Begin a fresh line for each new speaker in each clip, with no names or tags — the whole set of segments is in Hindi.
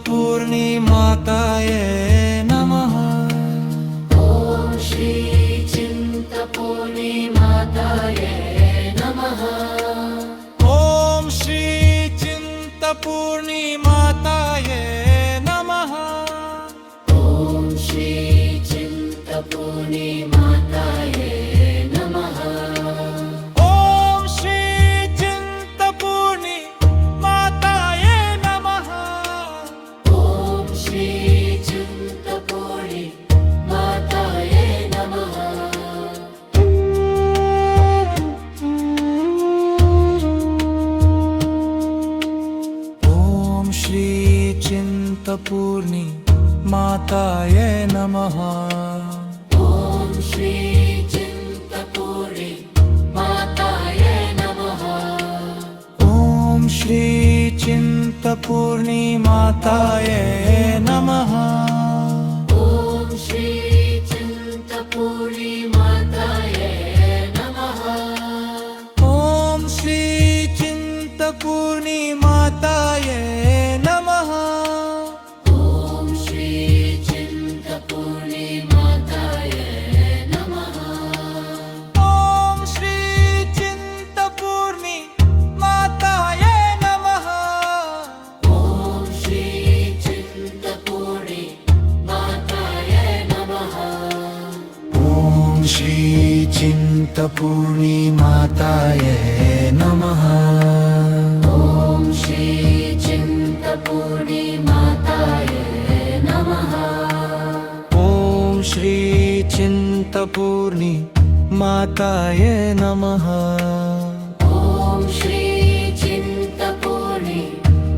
चिंतपूर्णी माताये नमः।
ॐ श्री चिन्तपूर्णी माताये नमः।
ॐ श्री चिंतपूर्णी माताये नमः।
ॐ श्री चिन्तपूर्णी माताये नमः।
ॐ श्री चिंतपूर्णी माताये नमः।
ॐ श्री चिन्तपूर्णी माताये नमः।
ॐ श्री चिंतपूर्णी माताये नमः।
ॐ श्री चिन्तपूर्णी माताये नमः।
ॐ श्री चिंतपूर्णी माताये नमः।
ॐ श्री चिन्तपूर्णी माताये नमः।
ॐ श्री चिंतपूर्णी माताये नमः।
ॐ श्री चिन्तपूर्णी माताये नमः।
ॐ श्री चिंतपूर्णी माताये नमः।
ॐ श्री चिन्तपूर्णी माताये नमः।
ॐ श्री चिंतपूर्णी माताये नमः।
ॐ श्री चिन्तपूर्णी माताये नमः।
ॐ श्री चिंतपूर्णी माताये नमः।
ॐ श्री चिन्तपूर्णी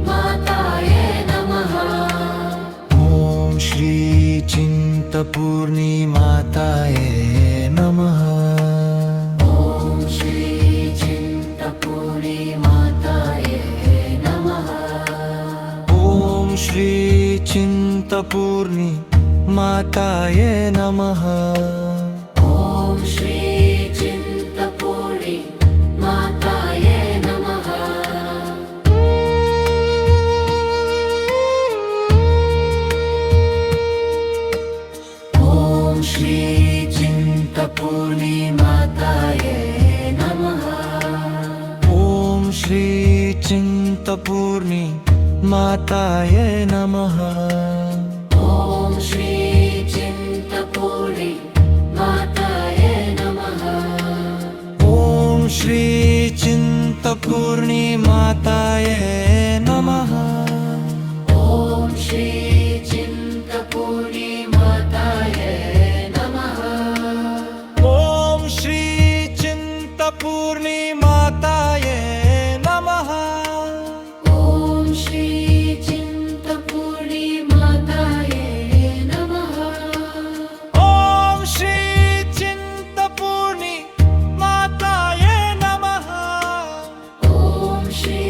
माताये नमः।
ॐ श्री चिंतपूर्णी माताये नमः।
ॐ श्री चिन्तपूर्णी माताये नमः।
ॐ श्री चिंतपूर्णी माताये नमः।
ॐ श्री चिन्तपूर्णी माताये नमः। ॐ श्री चिन्तपूर्णी माताये नमः।
ॐ श्री चिंतपूर्णी माताये नमः।
ॐ श्री चिन्तपूर्णी माताये नमः।
ॐ श्री चिंतपूर्णी माताये नमः।
ॐ श्री चिन्तपूर्णी माताये नमः।
ॐ श्री चिंतपूर्णी माताये नमः।
ॐ श्री चिन्तपूर्णी माताये नमः।
ॐ श्री चिंतपूर्णी माताये नमः।
ॐ श्री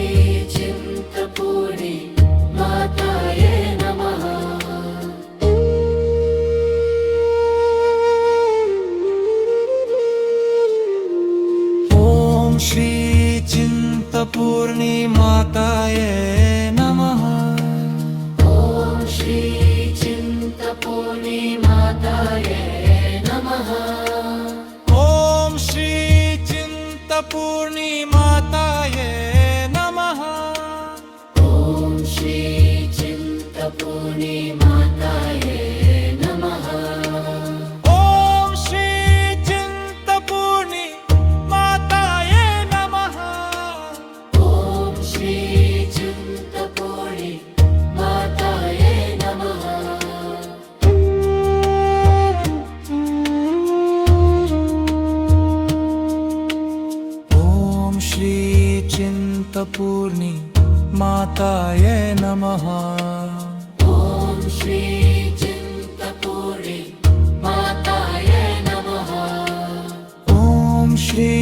चिन्तपूर्णी माताये नमः।
ॐ श्री चिंतपूर्णी माताये नमः।
ॐ श्री चिन्तपूर्णी माताये नमः।
ॐ श्री चिंतपूर्णी माताये नमः।
ॐ श्री चिन्तपूर्णी माताये नमः।
ॐ श्री चिंतपूर्णी माताये नमः।
ॐ श्री चिन्तपूर्णी माताये नमः।
ॐ श्री चिंतपूर्णी माताये नमः।
ॐ श्री चिन्तपूर्णी माताये नमः।
ॐ श्री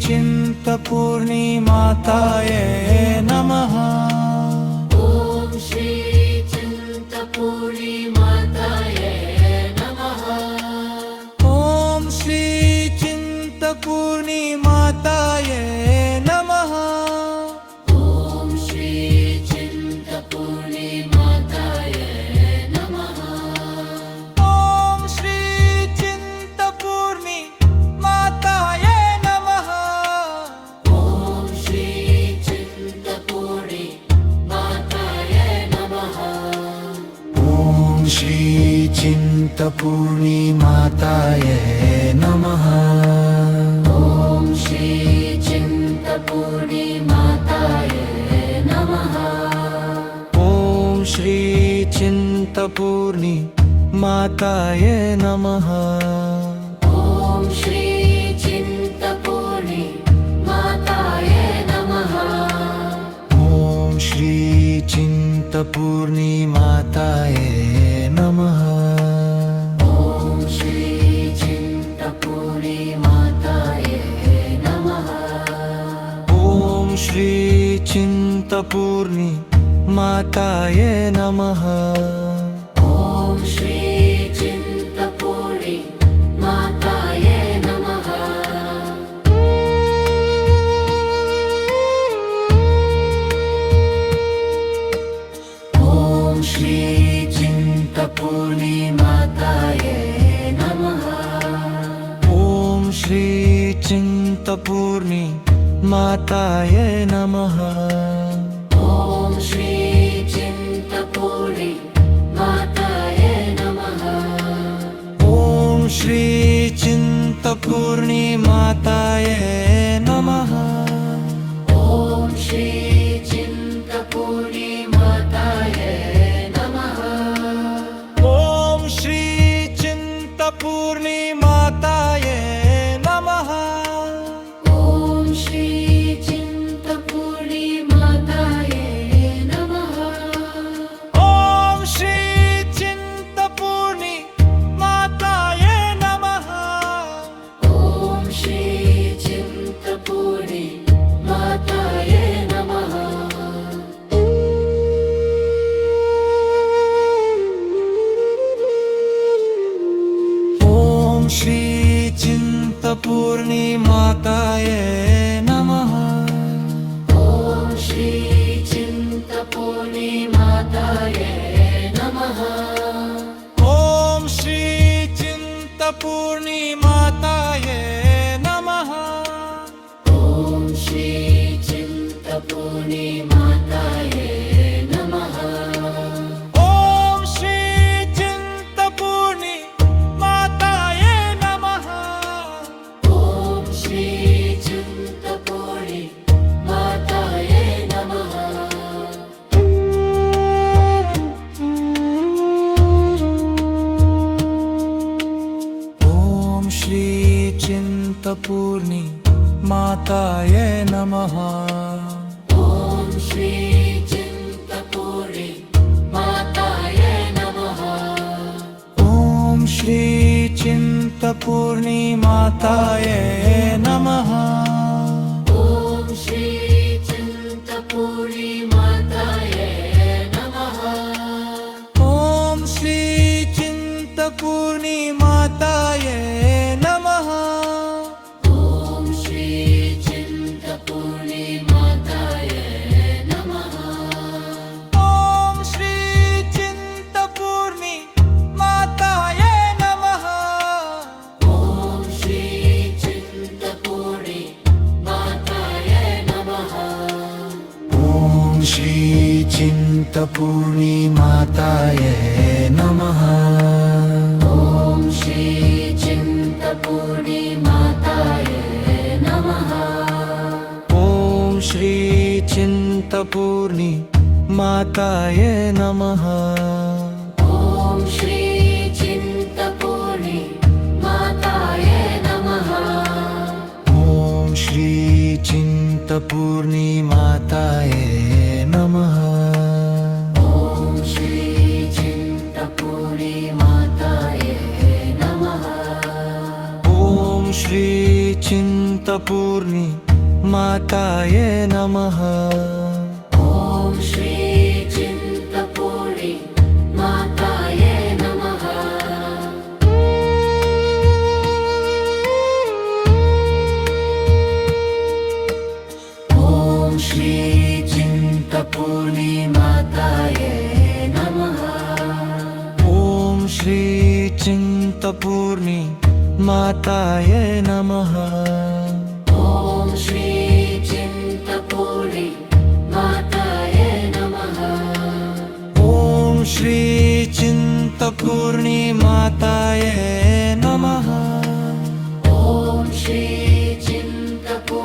चिंतपूर्णी माताये नमः।
ॐ श्री चिन्तपूर्णी माताये नमः।
ॐ श्री चिंतपूर्णी माताये नमः।
ॐ श्री चिन्तपूर्णी माताये चिन्तपूर्णिमाताय नमः
ॐ श्री चिन्तपूर्णि माताय नमः
ॐ श्री चिन्तपूर्णिमाताय नमः
ॐ श्री चिन्तपूर्णि माताय नमः
ॐ श्री चिन्तपूर्णिमाताय नमः
ॐ श्री चिन्तपूर्णि माताय नमः
ॐ श्री चिन्तपूर्णिमाताय नमः ॐ श्री चिन्तपूर्णिमाताय नमः
ॐ श्री चिन्तपूर्णि माताय नमः
ॐ श्री चिन्तपूर्णिमाताय नमः
ॐ श्री चिन्तपूर्णि माताय नमः
ॐ श्री चिन्तपूर्णिमाताय नमः
ॐ श्री चिन्तपूर्णि माताय नमः
ॐ श्री चिन्तपूर्णिमाताय नमः
ॐ श्री चिन्तपूर्णि माताय नमः
ॐ श्री चिन्तपूर्णिमाताय नमः
ॐ श्री चिन्तपूर्णि माताय नमः
ॐ श्री चिन्तपूर्णिमाताय नमः
ॐ श्री चिन्तपूर्णि माताय नमः
ॐ श्री चिन्तपूर्णिमाताय नमः
ॐ श्री चिन्तपूर्णि माताय नमः
ॐ श्री चिन्तपूर्णिमाताय नमः
ॐ श्री चिन्तपूर्णि माताय नमः
ॐ श्री चिन्तपूर्णिमाताय नमः
ॐ श्री चिन्तपूर्णि माताय नमः
ॐ श्री चिन्तपूर्णिमाताय नमः
ॐ श्री चिन्तपूर्णि माताय नमः
ॐ श्री चिन्तपूर्णिमाताय नमः
ॐ श्री चिन्तपूर्णि माताय नमः
ॐ श्री चिन्तपूर्णिमाताय नमः
ॐ श्री चिन्तपूर्णि माताय नमः
ॐ श्री चिन्तपूर्णिमाताय नमः
ॐ श्री चिन्तपूर्णि माताय नमः
ॐ श्री चिन्तपूर्णिमाताय नमः
ॐ श्री चिन्तपूर्णि माताय नमः
ॐ श्री चिन्तपूर्णिमाताय नमः
ॐ श्री चिन्तपूर्णि माताय नमः
ॐ श्री चिन्तपूर्णिमाताय नमः ॐ श्री चिन्तपूर्णिमाताय नमः
ॐ श्री चिन्तपूर्णि माताय नमः
ॐ श्री चिन्तपूर्णिमाताय नमः
ॐ श्री चिन्तपूर्णि माताय नमः
ॐ श्री चिन्तपूर्णिमाताय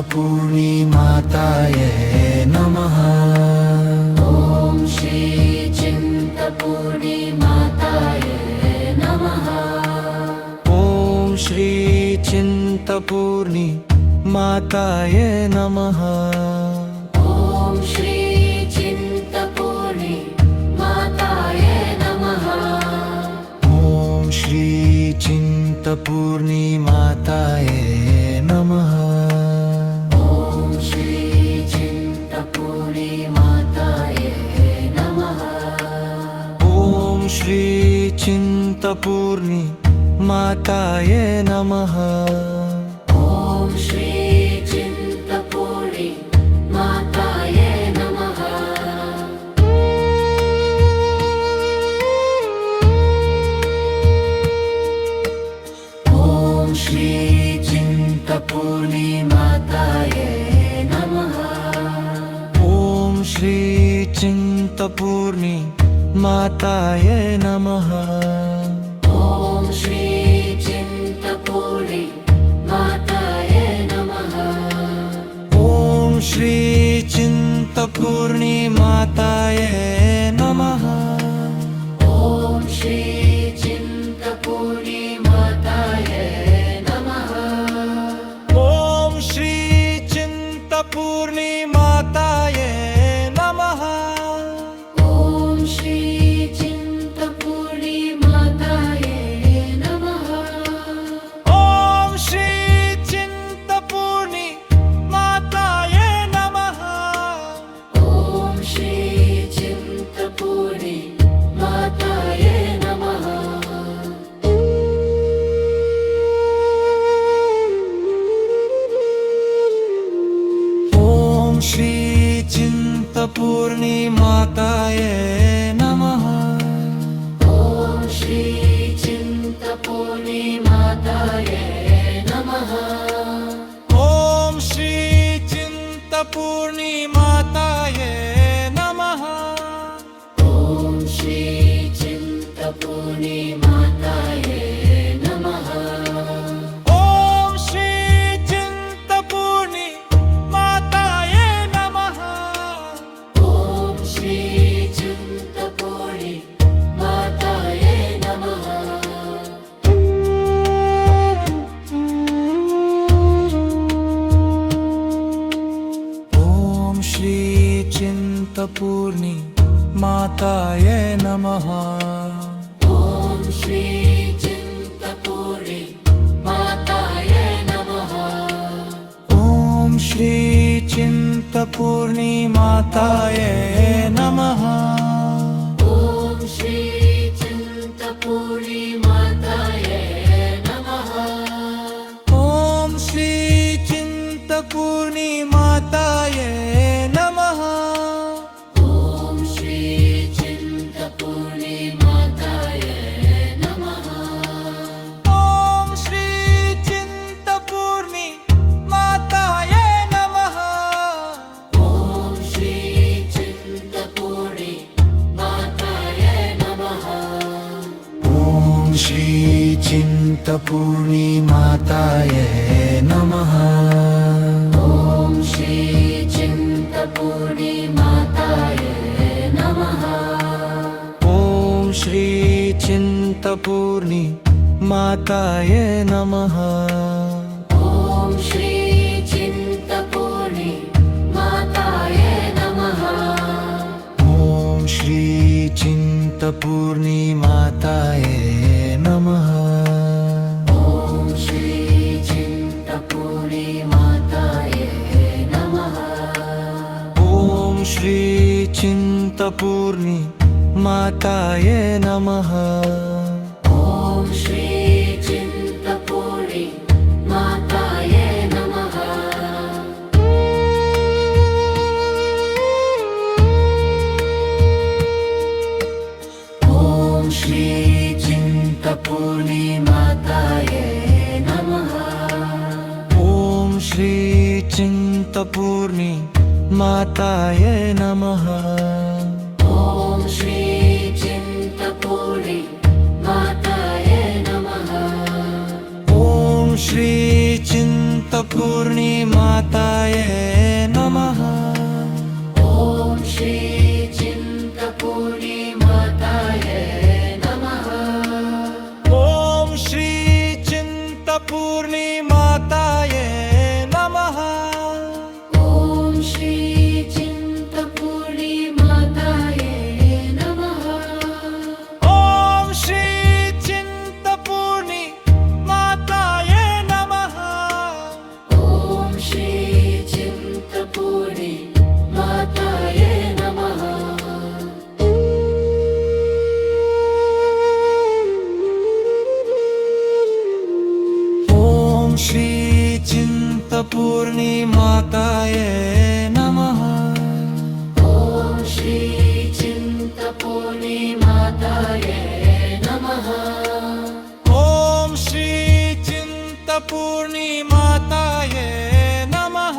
चिंतपूर्णी माताये नमः।
ॐ श्री चिन्तपूर्णी माताये नमः।
ॐ श्री चिंतपूर्णी माताये नमः।
ॐ श्री चिन्तपूर्णी माताये नमः।
ॐ श्री चिंतपूर्णी माताये नमः।
ॐ श्री चिन्तपूर्णी माताये नमः।
ॐ श्री चिंतपूर्णी माताये नमः।
ॐ श्री चिन्तपूर्णी माताये नमः। ॐ श्री चिन्तपूर्णी माताये नमः।
ॐ श्री चिंतपूर्णी माताये नमः।
ॐ श्री चिन्तपूर्णी माताये नमः।
ॐ श्री चिंतपूर्णी माताये नमः।
ॐ श्री चिन्तपूर्णी माताये नमः।
ॐ श्री चिंतपूर्णी माताये नमः।
ॐ श्री चिन्तपूर्णी माताये नमः।
ॐ श्री चिंतपूर्णी माताये नमः।
ॐ श्री चिन्तपूर्णी माताये नमः।
ॐ श्री चिंतपूर्णी माताये नमः।
ॐ श्री चिन्तपूर्णी माताये नमः।
ॐ श्री चिंतपूर्णी माताये नमः।
ॐ श्री चिन्तपूर्णी माताये नमः।
ॐ श्री चिंतपूर्णी माताये नमः।
ॐ श्री चिन्तपूर्णी माताये नमः।
ॐ श्री चिंतपूर्णी माताये नमः।
ॐ श्री चिन्तपूर्णी माताये नमः।
ॐ श्री चिंतपूर्णी माताये नमः।
ॐ श्री चिन्तपूर्णी माताये नमः।
ॐ श्री चिंतपूर्णी माताये नमः।
ॐ श्री चिन्तपूर्णी माताये नमः।
ॐ श्री चिंतपूर्णी माताये नमः।
ॐ श्री चिन्तपूर्णी माताये नमः।
ॐ श्री चिंतपूर्णी माताये नमः।
ॐ श्री चिन्तपूर्णी माताये नमः।
ॐ श्री चिंतपूर्णी माताये नमः।
ॐ श्री चिन्तपूर्णी माताये नमः।
ॐ श्री चिंतपूर्णी माताये नमः।
ॐ श्री चिन्तपूर्णी माताये नमः।
ॐ श्री चिंतपूर्णी माताये नमः।
ॐ श्री चिन्तपूर्णी माताये नमः। ॐ श्री चिन्तपूर्णी माताये नमः।
ॐ श्री चिंतपूर्णी माताये नमः।
ॐ श्री चिन्तपूर्णी माताये नमः।
ॐ श्री चिंतपूर्णी चिंतपूर्णी माताये नमः।
ॐ श्री चिन्तपूर्णी माताये नमः।
ॐ श्री चिंतपूर्णी माताये नमः।
ॐ श्री चिन्तपूर्णी माताये नमः।
ॐ श्री चिंतपूर्णी माताये नमः।
ॐ श्री चिन्तपूर्णी माताये नमः।
ॐ श्री चिंतपूर्णी माताये नमः।
ॐ श्री चिन्तपूर्णी माताये नमः।
ॐ श्री चिंतपूर्णी माताये नमः।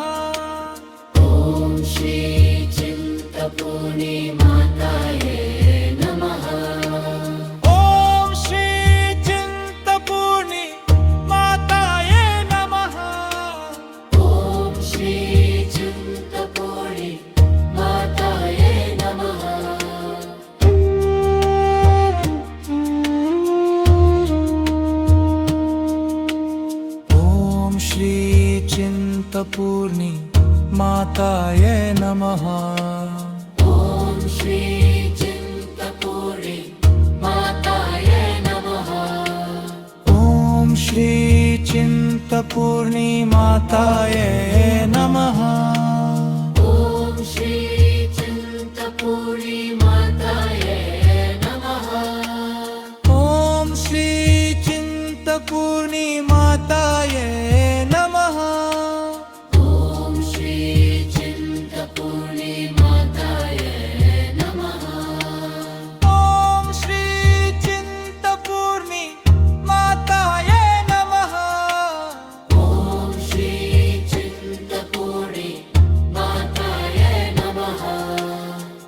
ॐ श्री चिन्तपूर्णी माताये नमः।
ॐ श्री चिंतपूर्णी माताये नमः।
ॐ श्री चिन्तपूर्णी माताये नमः।
ॐ श्री चिंतपूर्णी माताये नमः।
ॐ श्री चिन्तपूर्णी माताये नमः।
ॐ श्री चिंतपूर्णी माताये नमः।
ॐ श्री चिन्तपूर्णी माताये नमः।
ॐ श्री चिंतपूर्णी माताये